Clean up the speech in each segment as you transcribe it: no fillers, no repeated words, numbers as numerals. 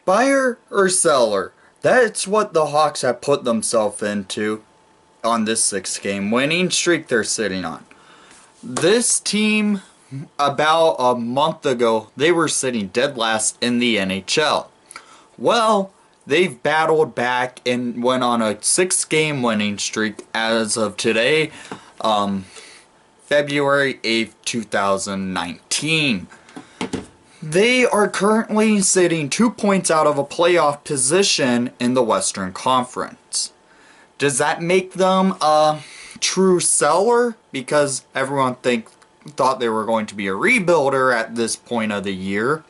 Buyer or seller? That's what the Hawks have put themselves into on this 6-game winning streak they're sitting on. This team, about a month ago, they were sitting dead last in the NHL. Well, they've battled back and went on a 6-game winning streak as of today, February 8th, 2019. They are currently sitting 2 points out of a playoff position in the Western Conference. Does that make them a true seller? Because everyone thought they were going to be a rebuilder at this point of the year.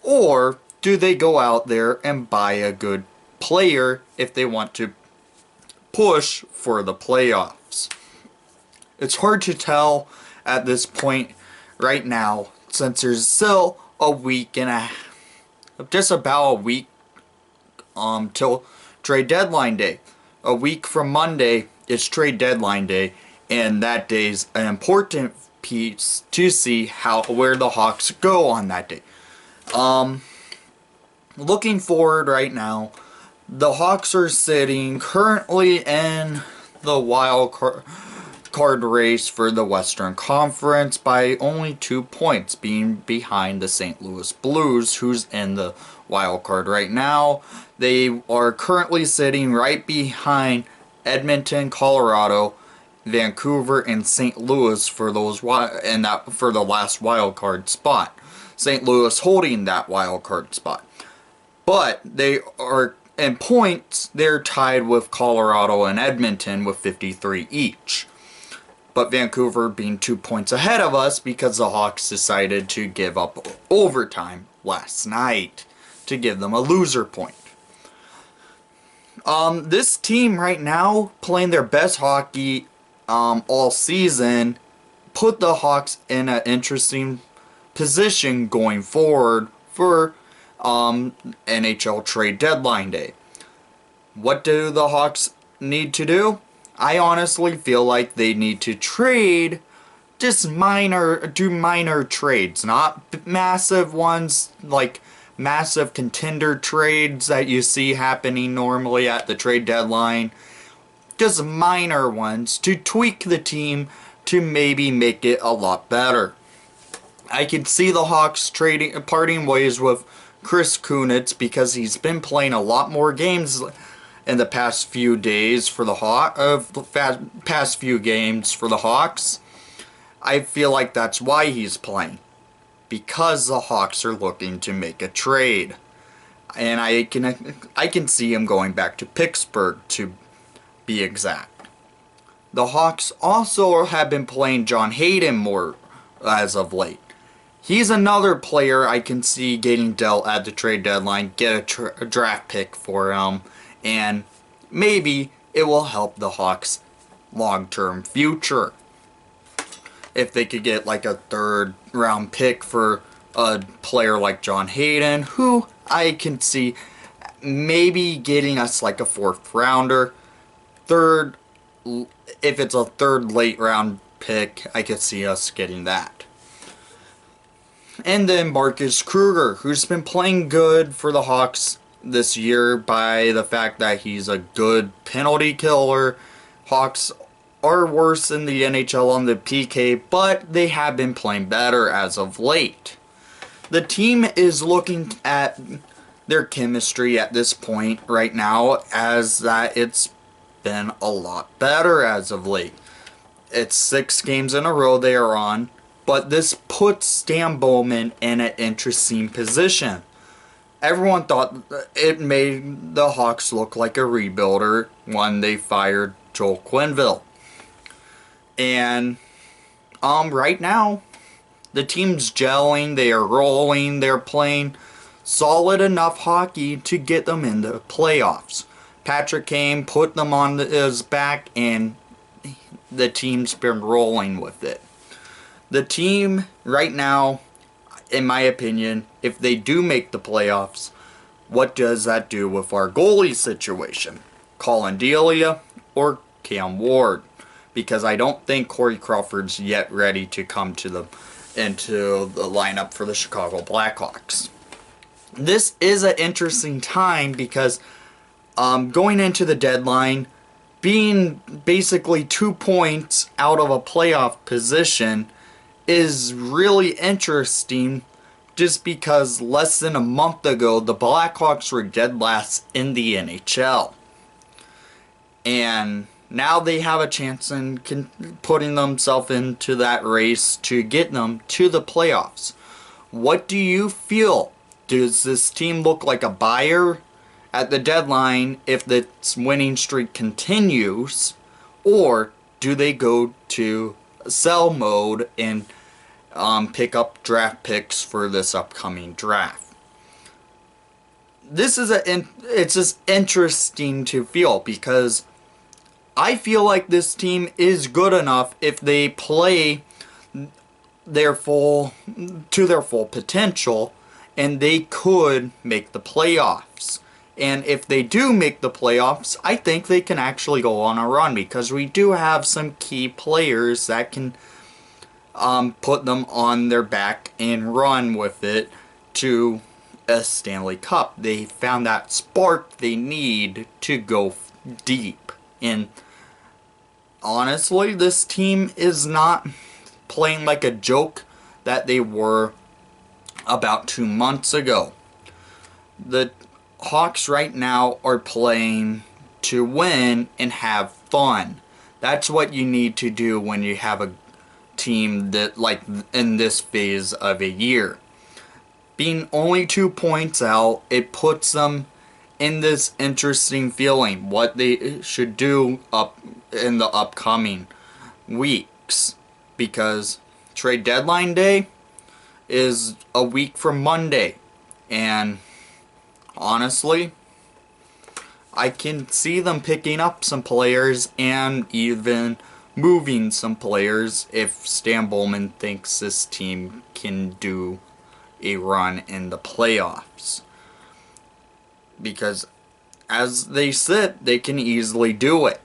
Or do they go out there and buy a good player if they want to push for the playoffs? It's hard to tell at this point right now, since there's still a week and just about a week till trade deadline day. A week from Monday is trade deadline day, and that day's an important piece to see where the Hawks go on that day. Looking forward right now, the Hawks are sitting currently in the wild card race for the Western Conference by only 2 points, being behind the St. Louis Blues, who's in the wild card right now. They are currently sitting right behind Edmonton, Colorado, Vancouver, and St. Louis for for the last wild card spot. St. Louis holding that wild card spot. But they are, in points, they're tied with Colorado and Edmonton with 53 each. But Vancouver being 2 points ahead of us because the Hawks decided to give up overtime last night to give them a loser point. This team right now, playing their best hockey all season, put the Hawks in an interesting position going forward for NHL trade deadline day. What do the Hawks need to do? I honestly feel like they need to trade just minor trades, not massive ones like massive contender trades that you see happening normally at the trade deadline. Just minor ones to tweak the team to maybe make it a lot better. I could see the Hawks parting ways with Chris Kunitz because he's been playing a lot more games in the past few days for the past few games for the Hawks. I feel like that's why he's playing, because the Hawks are looking to make a trade, and I can see him going back to Pittsburgh to be exact. The Hawks also have been playing John Hayden more as of late. He's another player I can see getting dealt at the trade deadline, get a draft pick for him, and maybe it will help the Hawks' long-term future. If they could get like a third-round pick for a player like John Hayden, who I can see maybe getting us like a fourth-rounder. If it's a third late-round pick, I could see us getting that. And then Marcus Kruger, who's been playing good for the Hawks this year by the fact that he's a good penalty killer. Hawks are worse in the NHL on the PK, but they have been playing better as of late. The team is looking at their chemistry at this point right now as that it's been a lot better as of late. It's 6 games in a row they are on, but this puts Stan Bowman in an interesting position. Everyone thought it made the Hawks look like a rebuilder when they fired Joel Quenneville. And right now, the team's gelling, they are rolling, they're playing solid enough hockey to get them in the playoffs. Patrick Kane put them on his back, and the team's been rolling with it. The team right now, in my opinion, if they do make the playoffs, what does that do with our goalie situation? Colin Delia or Cam Ward? Because I don't think Corey Crawford's yet ready to come into the lineup for the Chicago Blackhawks. this is an interesting time because going into the deadline, being basically 2 points out of a playoff position is really interesting, just because less than a month ago the Blackhawks were dead last in the NHL. And now they have a chance in putting themselves into that race to get them to the playoffs. What do you feel? Does this team look like a buyer at the deadline if the winning streak continues? Or do they go to sell mode and pick up draft picks for this upcoming draft? This is it's just interesting to feel, because I feel like this team is good enough if they play their full potential, and they could make the playoffs. And if they do make the playoffs, I think they can actually go on a run, because we do have some key players that can put them on their back and run with it to a Stanley Cup. They found that spark they need to go deep. And honestly, this team is not playing like a joke that they were about 2 months ago. The Hawks right now are playing to win and have fun. That's what you need to do when you have a team that, like in this phase of a year. Being only 2 points out, it puts them in this interesting feeling what they should do up in the upcoming weeks, because trade deadline day is a week from Monday, and honestly, I can see them picking up some players and even moving some players if Stan Bowman thinks this team can do a run in the playoffs. Because as they sit, they can easily do it.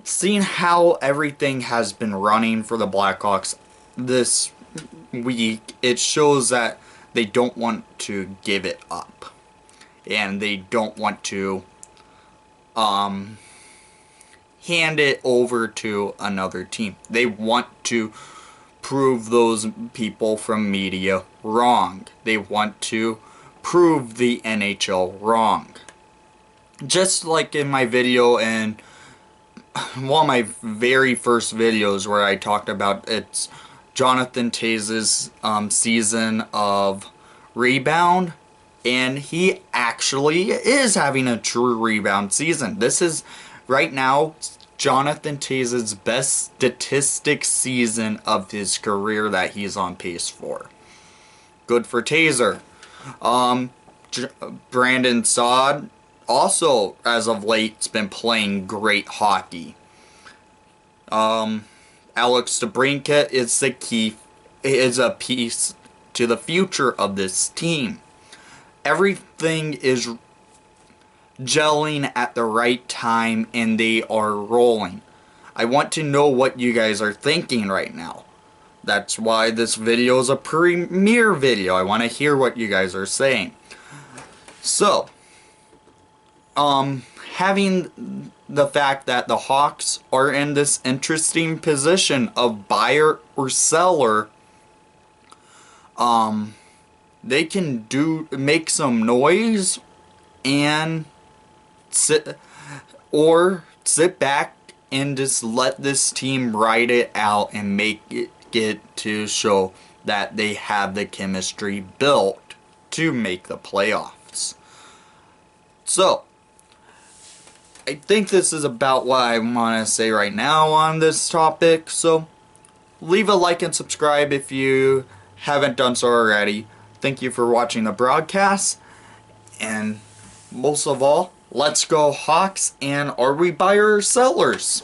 Seeing how everything has been running for the Blackhawks this week, it shows that they don't want to give it up, and they don't want to hand it over to another team. They want to prove those people from media wrong. They want to prove the NHL wrong. Just like in my video, and one of my very first videos where I talked about it's Jonathan Toews' season of rebound, and he actually is having a true rebound season. This is right now Jonathan Toews' best statistic season of his career that he's on pace for. Good for Taser. Brandon Saad also, as of late, has been playing great hockey. Alex DeBrincat is the key, is a piece to the future of this team. Everything is gelling at the right time, and they are rolling. I want to know what you guys are thinking right now. That's why this video is a premiere video. I want to hear what you guys are saying. So, having the fact that the Hawks are in this interesting position of buyer or seller, they can make some noise and sit back and just let this team ride it out and make it get to show that they have the chemistry built to make the playoffs. So, I think this is about what I want to say right now on this topic. So, leave a like and subscribe if you haven't done so already. Thank you for watching the broadcast. And most of all, let's go Hawks, and are we buyers or sellers?